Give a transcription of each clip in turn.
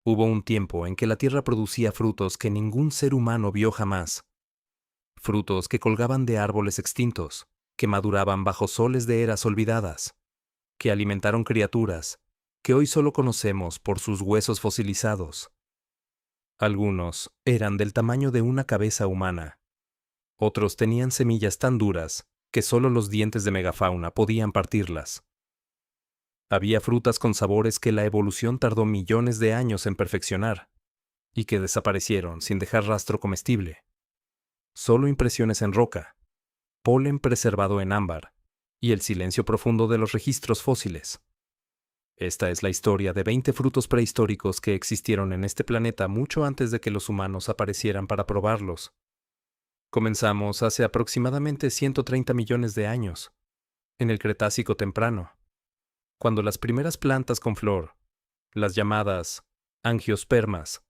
Hubo un tiempo en que la tierra producía frutos que ningún ser humano vio jamás. Frutos que colgaban de árboles extintos, que maduraban bajo soles de eras olvidadas, que alimentaron criaturas que hoy solo conocemos por sus huesos fosilizados. Algunos eran del tamaño de una cabeza humana. Otros tenían semillas tan duras que solo los dientes de megafauna podían partirlas. Había frutas con sabores que la evolución tardó millones de años en perfeccionar, y que desaparecieron sin dejar rastro comestible. Solo impresiones en roca, polen preservado en ámbar, y el silencio profundo de los registros fósiles. Esta es la historia de 20 frutos prehistóricos que existieron en este planeta mucho antes de que los humanos aparecieran para probarlos. Comenzamos hace aproximadamente 130 millones de años, en el Cretácico temprano, cuando las primeras plantas con flor, las llamadas angiospermas,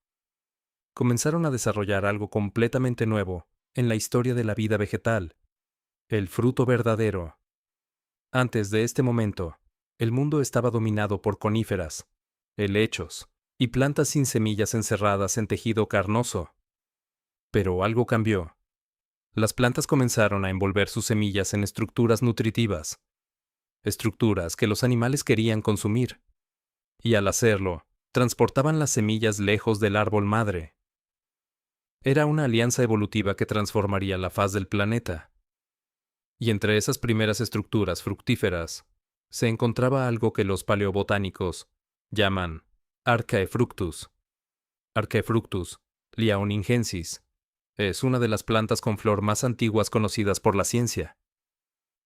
comenzaron a desarrollar algo completamente nuevo en la historia de la vida vegetal, el fruto verdadero. Antes de este momento, el mundo estaba dominado por coníferas, helechos y plantas sin semillas encerradas en tejido carnoso. Pero algo cambió. Las plantas comenzaron a envolver sus semillas en estructuras nutritivas, estructuras que los animales querían consumir, y al hacerlo, transportaban las semillas lejos del árbol madre. Era una alianza evolutiva que transformaría la faz del planeta. Y entre esas primeras estructuras fructíferas, se encontraba algo que los paleobotánicos llaman Archaefructus. Archaefructus liaoningensis es una de las plantas con flor más antiguas conocidas por la ciencia.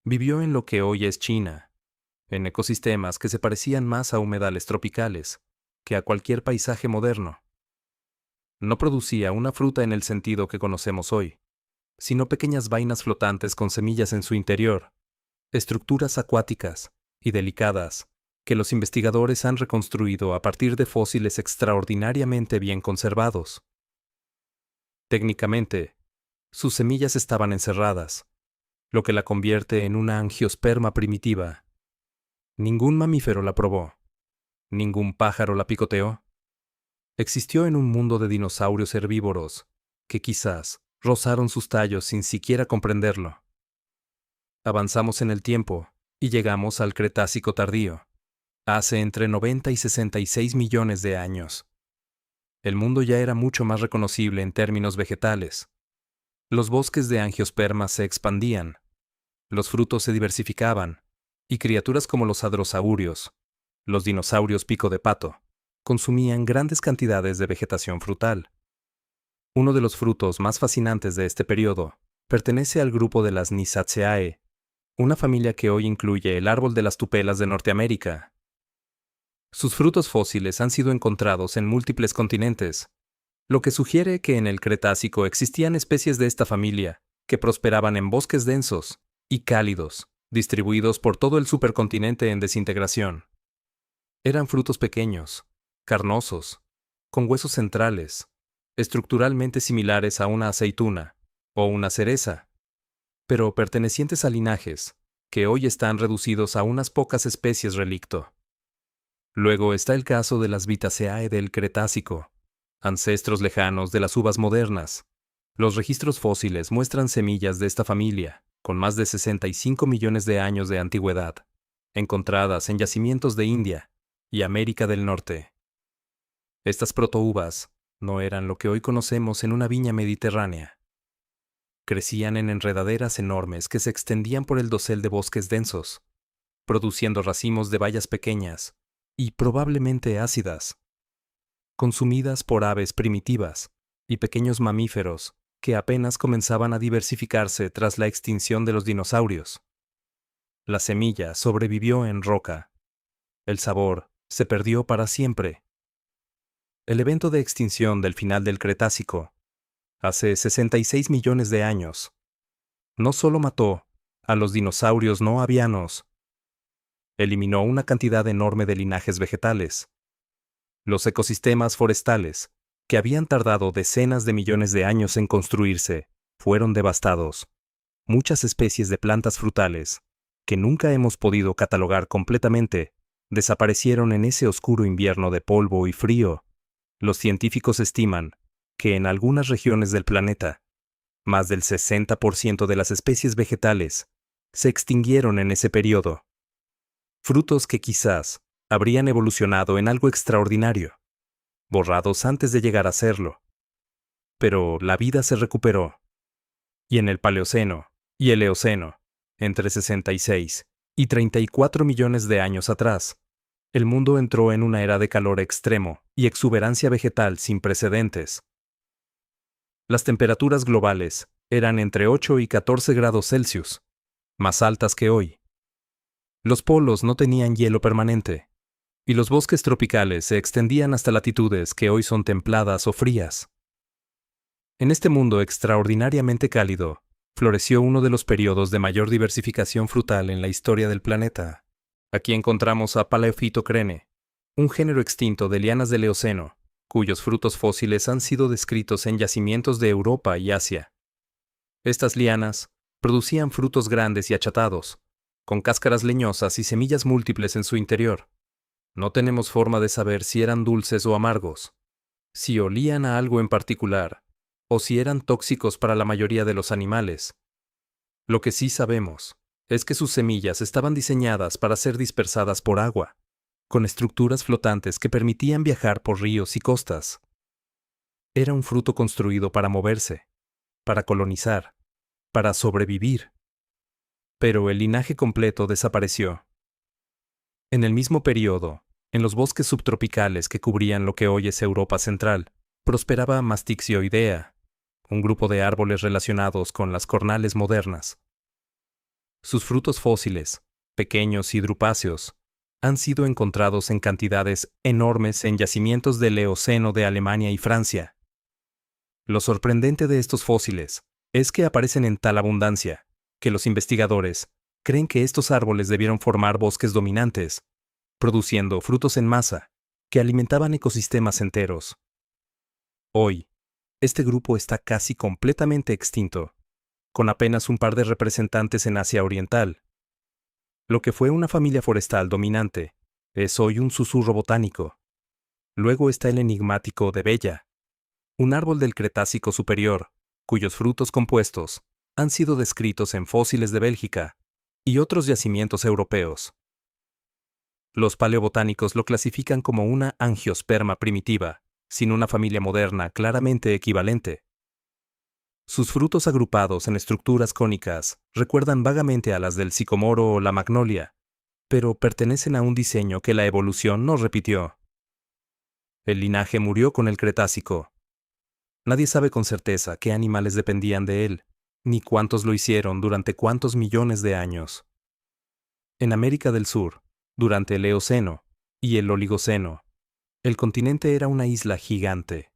Vivió en lo que hoy es China, en ecosistemas que se parecían más a humedales tropicales que a cualquier paisaje moderno. No producía una fruta en el sentido que conocemos hoy, sino pequeñas vainas flotantes con semillas en su interior, estructuras acuáticas y delicadas que los investigadores han reconstruido a partir de fósiles extraordinariamente bien conservados. Técnicamente, sus semillas estaban encerradas, lo que la convierte en una angiosperma primitiva. Ningún mamífero la probó, ningún pájaro la picoteó. Existió en un mundo de dinosaurios herbívoros que quizás rozaron sus tallos sin siquiera comprenderlo. Avanzamos en el tiempo y llegamos al Cretácico tardío, hace entre 90 y 66 millones de años. El mundo ya era mucho más reconocible en términos vegetales. Los bosques de angiospermas se expandían, los frutos se diversificaban, y criaturas como los hadrosaurios, los dinosaurios pico de pato, consumían grandes cantidades de vegetación frutal. Uno de los frutos más fascinantes de este periodo pertenece al grupo de las Nisaceae, una familia que hoy incluye el árbol de las tupelas de Norteamérica. Sus frutos fósiles han sido encontrados en múltiples continentes, lo que sugiere que en el Cretácico existían especies de esta familia que prosperaban en bosques densos y cálidos, distribuidos por todo el supercontinente en desintegración. Eran frutos pequeños, carnosos, con huesos centrales, estructuralmente similares a una aceituna o una cereza, pero pertenecientes a linajes que hoy están reducidos a unas pocas especies relicto. Luego está el caso de las Vitaceae del Cretácico, ancestros lejanos de las uvas modernas. Los registros fósiles muestran semillas de esta familia, con más de 65 millones de años de antigüedad, encontradas en yacimientos de India y América del Norte. Estas protouvas no eran lo que hoy conocemos en una viña mediterránea. Crecían en enredaderas enormes que se extendían por el dosel de bosques densos, produciendo racimos de bayas pequeñas y probablemente ácidas, consumidas por aves primitivas y pequeños mamíferos que apenas comenzaban a diversificarse tras la extinción de los dinosaurios. La semilla sobrevivió en roca. El sabor se perdió para siempre. El evento de extinción del final del Cretácico, hace 66 millones de años, no solo mató a los dinosaurios no avianos, eliminó una cantidad enorme de linajes vegetales. Los ecosistemas forestales, que habían tardado decenas de millones de años en construirse, fueron devastados. Muchas especies de plantas frutales, que nunca hemos podido catalogar completamente, desaparecieron en ese oscuro invierno de polvo y frío. Los científicos estiman que en algunas regiones del planeta, más del 60% de las especies vegetales se extinguieron en ese periodo. Frutos que quizás habrían evolucionado en algo extraordinario, borrados antes de llegar a serlo. Pero la vida se recuperó. Y en el Paleoceno y el Eoceno, entre 66 y 34 millones de años atrás, el mundo entró en una era de calor extremo y exuberancia vegetal sin precedentes. Las temperaturas globales eran entre 8 y 14 grados Celsius, más altas que hoy. Los polos no tenían hielo permanente, y los bosques tropicales se extendían hasta latitudes que hoy son templadas o frías. En este mundo extraordinariamente cálido, floreció uno de los periodos de mayor diversificación frutal en la historia del planeta. Aquí encontramos a Paleophytocrene, un género extinto de lianas del Eoceno, cuyos frutos fósiles han sido descritos en yacimientos de Europa y Asia. Estas lianas producían frutos grandes y achatados, con cáscaras leñosas y semillas múltiples en su interior. No tenemos forma de saber si eran dulces o amargos, si olían a algo en particular, o si eran tóxicos para la mayoría de los animales. Lo que sí sabemos es que sus semillas estaban diseñadas para ser dispersadas por agua, con estructuras flotantes que permitían viajar por ríos y costas. Era un fruto construido para moverse, para colonizar, para sobrevivir. Pero el linaje completo desapareció. En el mismo periodo, en los bosques subtropicales que cubrían lo que hoy es Europa Central, prosperaba Mastixioidea, un grupo de árboles relacionados con las cornales modernas. Sus frutos fósiles, pequeños y drupáceos, han sido encontrados en cantidades enormes en yacimientos del Eoceno de Alemania y Francia. Lo sorprendente de estos fósiles es que aparecen en tal abundancia que los investigadores creen que estos árboles debieron formar bosques dominantes, produciendo frutos en masa que alimentaban ecosistemas enteros. Hoy, este grupo está casi completamente extinto, con apenas un par de representantes en Asia Oriental. Lo que fue una familia forestal dominante es hoy un susurro botánico. Luego está el enigmático de Bella, un árbol del Cretácico superior, cuyos frutos compuestos han sido descritos en fósiles de Bélgica y otros yacimientos europeos. Los paleobotánicos lo clasifican como una angiosperma primitiva, sin una familia moderna claramente equivalente. Sus frutos agrupados en estructuras cónicas recuerdan vagamente a las del sicomoro o la magnolia, pero pertenecen a un diseño que la evolución no repitió. El linaje murió con el Cretácico. Nadie sabe con certeza qué animales dependían de él, ni cuántos lo hicieron durante cuántos millones de años. En América del Sur, durante el Eoceno y el Oligoceno, el continente era una isla gigante,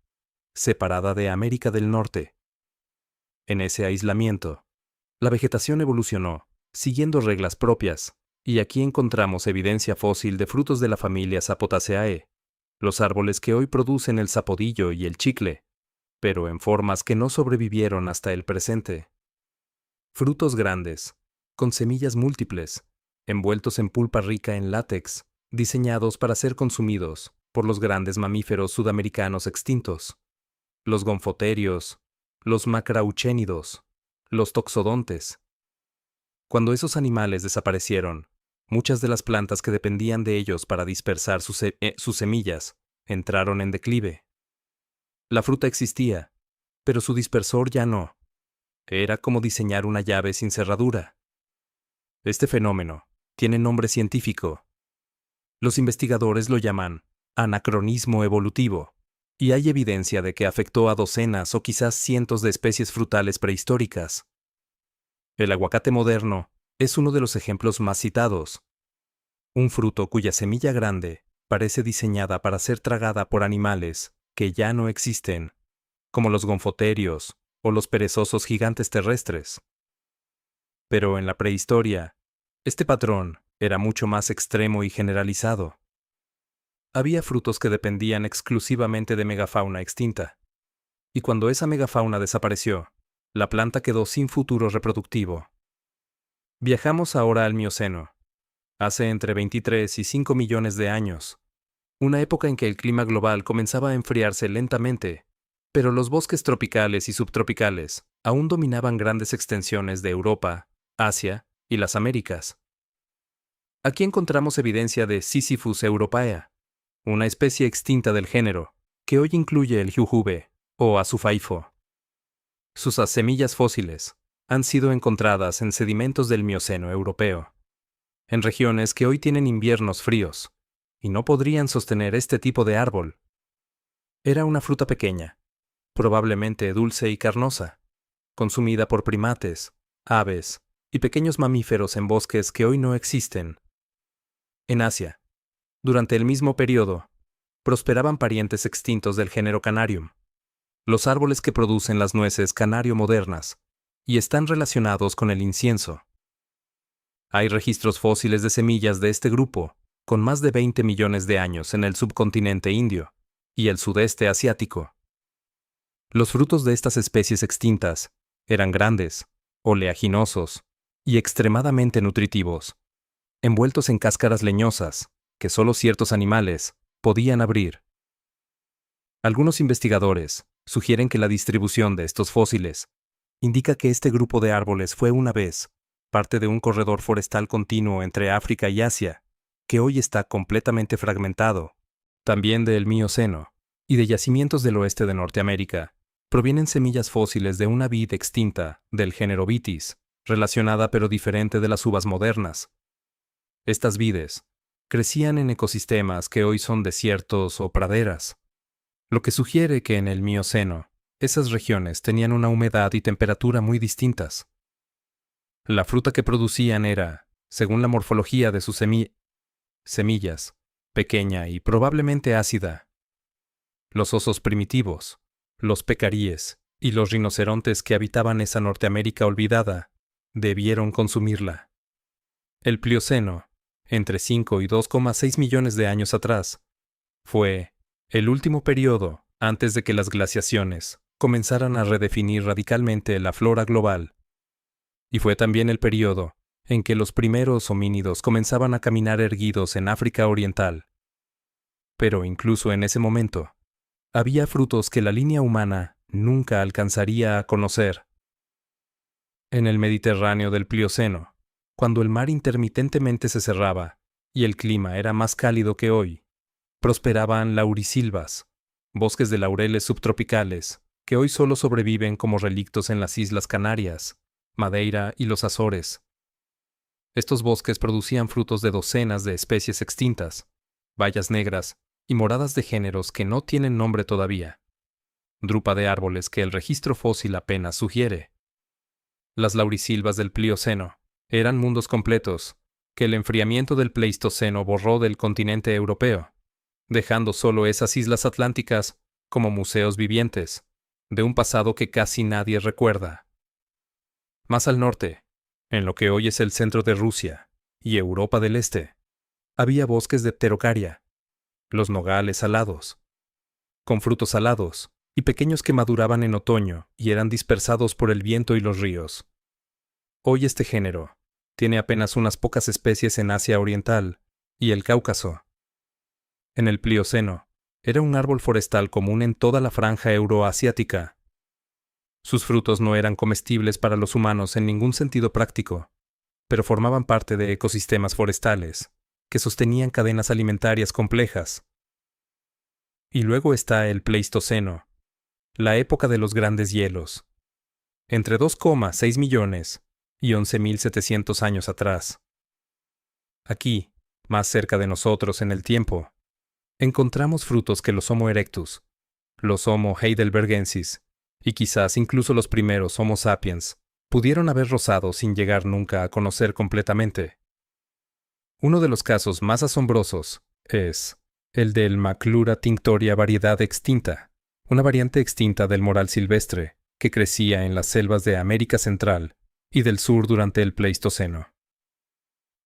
separada de América del Norte. En ese aislamiento, la vegetación evolucionó, siguiendo reglas propias, y aquí encontramos evidencia fósil de frutos de la familia Sapotaceae, los árboles que hoy producen el sapodillo y el chicle, pero en formas que no sobrevivieron hasta el presente. Frutos grandes, con semillas múltiples, envueltos en pulpa rica en látex, diseñados para ser consumidos por los grandes mamíferos sudamericanos extintos, los gonfoterios, los macrauchénidos, los toxodontes. Cuando esos animales desaparecieron, muchas de las plantas que dependían de ellos para dispersar sus semillas entraron en declive. La fruta existía, pero su dispersor ya no. Era como diseñar una llave sin cerradura. Este fenómeno tiene nombre científico. Los investigadores lo llaman anacronismo evolutivo, y hay evidencia de que afectó a docenas o quizás cientos de especies frutales prehistóricas. El aguacate moderno es uno de los ejemplos más citados. Un fruto cuya semilla grande parece diseñada para ser tragada por animales que ya no existen, como los gonfoterios o los perezosos gigantes terrestres. Pero en la prehistoria, este patrón era mucho más extremo y generalizado. Había frutos que dependían exclusivamente de megafauna extinta. Y cuando esa megafauna desapareció, la planta quedó sin futuro reproductivo. Viajamos ahora al Mioceno, hace entre 23 y 5 millones de años. una época en que el clima global comenzaba a enfriarse lentamente, pero los bosques tropicales y subtropicales aún dominaban grandes extensiones de Europa, Asia y las Américas. Aquí encontramos evidencia de Sisyphus europaea, una especie extinta del género, que hoy incluye el jujube o azufaifa. Sus semillas fósiles han sido encontradas en sedimentos del Mioceno europeo, en regiones que hoy tienen inviernos fríos, y no podrían sostener este tipo de árbol. Era una fruta pequeña, probablemente dulce y carnosa, consumida por primates, aves y pequeños mamíferos en bosques que hoy no existen. En Asia, durante el mismo periodo, prosperaban parientes extintos del género Canarium, los árboles que producen las nueces canario modernas, y están relacionados con el incienso. Hay registros fósiles de semillas de este grupo, con más de 20 millones de años en el subcontinente indio y el sudeste asiático. Los frutos de estas especies extintas eran grandes, oleaginosos y extremadamente nutritivos, envueltos en cáscaras leñosas que solo ciertos animales podían abrir. Algunos investigadores sugieren que la distribución de estos fósiles indica que este grupo de árboles fue una vez parte de un corredor forestal continuo entre África y Asia, que hoy está completamente fragmentado. También del Mioceno y de yacimientos del oeste de Norteamérica provienen semillas fósiles de una vid extinta del género Vitis, relacionada pero diferente de las uvas modernas. Estas vides crecían en ecosistemas que hoy son desiertos o praderas, lo que sugiere que en el Mioceno esas regiones tenían una humedad y temperatura muy distintas. La fruta que producían era, según la morfología de sus semillas, pequeña y probablemente ácida. Los osos primitivos, los pecaríes y los rinocerontes que habitaban esa Norteamérica olvidada debieron consumirla. El Plioceno, entre 5 y 2,6 millones de años atrás, fue el último periodo antes de que las glaciaciones comenzaran a redefinir radicalmente la flora global. Y fue también el periodo en que los primeros homínidos comenzaban a caminar erguidos en África Oriental. Pero incluso en ese momento, había frutos que la línea humana nunca alcanzaría a conocer. En el Mediterráneo del Plioceno, cuando el mar intermitentemente se cerraba y el clima era más cálido que hoy, prosperaban laurisilvas, bosques de laureles subtropicales, que hoy solo sobreviven como relictos en las Islas Canarias, Madeira y los Azores. Estos bosques producían frutos de docenas de especies extintas, bayas negras y moradas de géneros que no tienen nombre todavía, drupa de árboles que el registro fósil apenas sugiere. Las laurisilvas del Plioceno eran mundos completos que el enfriamiento del Pleistoceno borró del continente europeo, dejando solo esas islas atlánticas como museos vivientes de un pasado que casi nadie recuerda. Más al norte, en lo que hoy es el centro de Rusia y Europa del Este, había bosques de pterocaria, los nogales alados, con frutos alados y pequeños que maduraban en otoño y eran dispersados por el viento y los ríos. Hoy este género tiene apenas unas pocas especies en Asia Oriental y el Cáucaso. En el Plioceno, era un árbol forestal común en toda la franja euroasiática. Sus frutos no eran comestibles para los humanos en ningún sentido práctico, pero formaban parte de ecosistemas forestales que sostenían cadenas alimentarias complejas. Y luego está el Pleistoceno, la época de los grandes hielos, entre 2,6 millones y 11.700 años atrás. Aquí, más cerca de nosotros en el tiempo, encontramos frutos que los Homo erectus, los Homo heidelbergensis y quizás incluso los primeros Homo sapiens pudieron haber rozado sin llegar nunca a conocer completamente. Uno de los casos más asombrosos es el del Maclura tinctoria variedad extinta, una variante extinta del moral silvestre que crecía en las selvas de América Central y del sur durante el Pleistoceno.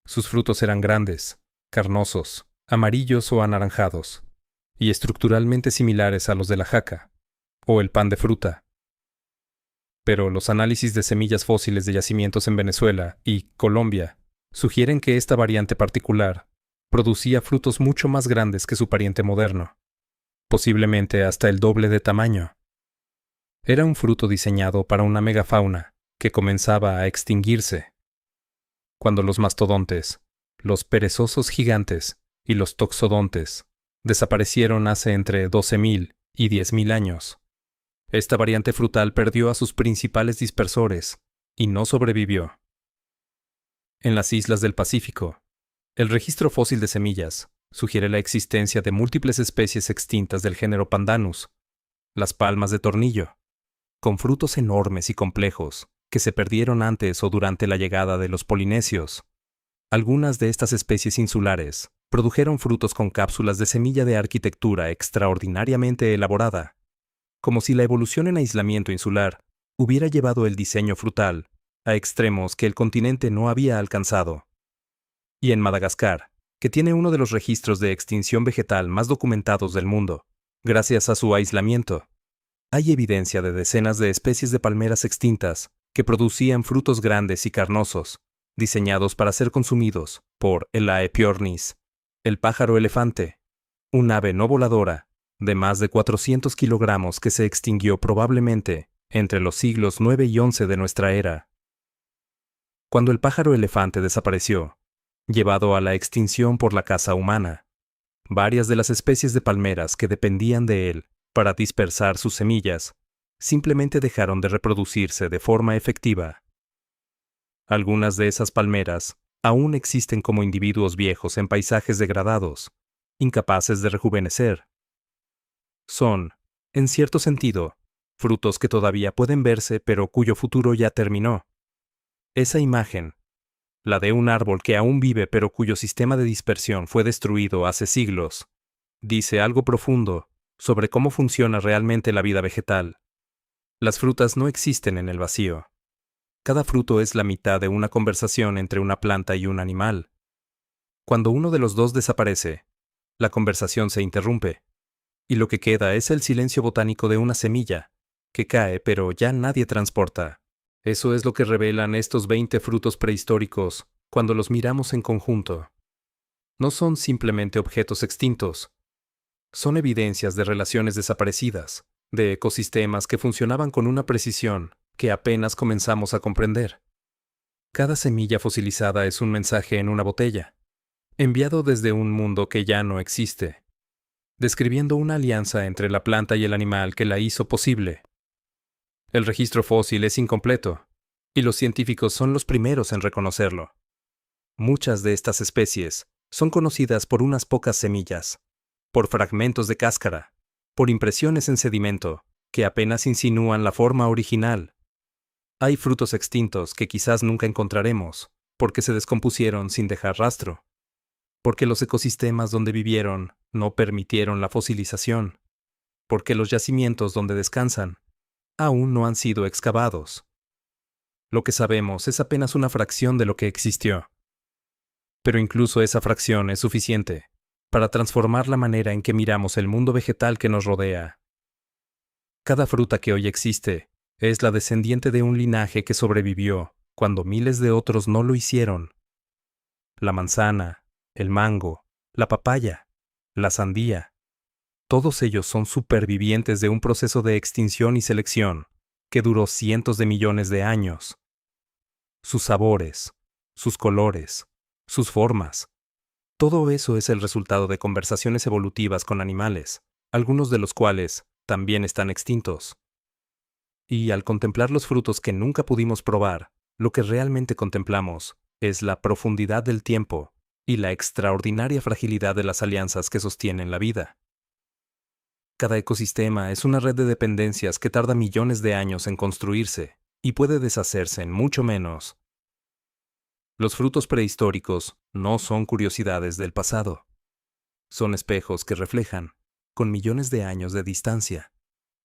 Sus frutos eran grandes, carnosos, amarillos o anaranjados, y estructuralmente similares a los de la jaca, o el pan de fruta. Pero los análisis de semillas fósiles de yacimientos en Venezuela y Colombia sugieren que esta variante particular producía frutos mucho más grandes que su pariente moderno, posiblemente hasta el doble de tamaño. Era un fruto diseñado para una megafauna que comenzaba a extinguirse. Cuando los mastodontes, los perezosos gigantes y los toxodontes desaparecieron hace entre 12.000 y 10.000 años, esta variante frutal perdió a sus principales dispersores y no sobrevivió. En las islas del Pacífico, el registro fósil de semillas sugiere la existencia de múltiples especies extintas del género Pandanus, las palmas de tornillo, con frutos enormes y complejos que se perdieron antes o durante la llegada de los polinesios. Algunas de estas especies insulares produjeron frutos con cápsulas de semilla de arquitectura extraordinariamente elaborada, como si la evolución en aislamiento insular hubiera llevado el diseño frutal a extremos que el continente no había alcanzado. Y en Madagascar, que tiene uno de los registros de extinción vegetal más documentados del mundo, gracias a su aislamiento, hay evidencia de decenas de especies de palmeras extintas que producían frutos grandes y carnosos, diseñados para ser consumidos por el Aepyornis, el pájaro elefante, un ave no voladora de más de 400 kilogramos que se extinguió probablemente entre los siglos 9 y 11 de nuestra era. Cuando el pájaro elefante desapareció, llevado a la extinción por la caza humana, varias de las especies de palmeras que dependían de él para dispersar sus semillas simplemente dejaron de reproducirse de forma efectiva. Algunas de esas palmeras aún existen como individuos viejos en paisajes degradados, incapaces de rejuvenecer. Son, en cierto sentido, frutos que todavía pueden verse pero cuyo futuro ya terminó. Esa imagen, la de un árbol que aún vive pero cuyo sistema de dispersión fue destruido hace siglos, dice algo profundo sobre cómo funciona realmente la vida vegetal. Las frutas no existen en el vacío. Cada fruto es la mitad de una conversación entre una planta y un animal. Cuando uno de los dos desaparece, la conversación se interrumpe, y lo que queda es el silencio botánico de una semilla, que cae pero ya nadie transporta. Eso es lo que revelan estos 20 frutos prehistóricos cuando los miramos en conjunto. No son simplemente objetos extintos. Son evidencias de relaciones desaparecidas, de ecosistemas que funcionaban con una precisión que apenas comenzamos a comprender. Cada semilla fosilizada es un mensaje en una botella, enviado desde un mundo que ya no existe, describiendo una alianza entre la planta y el animal que la hizo posible. El registro fósil es incompleto, y los científicos son los primeros en reconocerlo. Muchas de estas especies son conocidas por unas pocas semillas, por fragmentos de cáscara, por impresiones en sedimento, que apenas insinúan la forma original. Hay frutos extintos que quizás nunca encontraremos, porque se descompusieron sin dejar rastro, porque los ecosistemas donde vivieron no permitieron la fosilización, porque los yacimientos donde descansan aún no han sido excavados. Lo que sabemos es apenas una fracción de lo que existió. Pero incluso esa fracción es suficiente para transformar la manera en que miramos el mundo vegetal que nos rodea. Cada fruta que hoy existe es la descendiente de un linaje que sobrevivió cuando miles de otros no lo hicieron. La manzana, el mango, la papaya, la sandía, todos ellos son supervivientes de un proceso de extinción y selección que duró cientos de millones de años. Sus sabores, sus colores, sus formas, todo eso es el resultado de conversaciones evolutivas con animales, algunos de los cuales también están extintos. Y al contemplar los frutos que nunca pudimos probar, lo que realmente contemplamos es la profundidad del tiempo y la extraordinaria fragilidad de las alianzas que sostienen la vida. Cada ecosistema es una red de dependencias que tarda millones de años en construirse y puede deshacerse en mucho menos. Los frutos prehistóricos no son curiosidades del pasado. Son espejos que reflejan, con millones de años de distancia,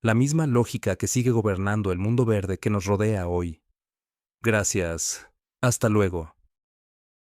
la misma lógica que sigue gobernando el mundo verde que nos rodea hoy. Gracias. Hasta luego.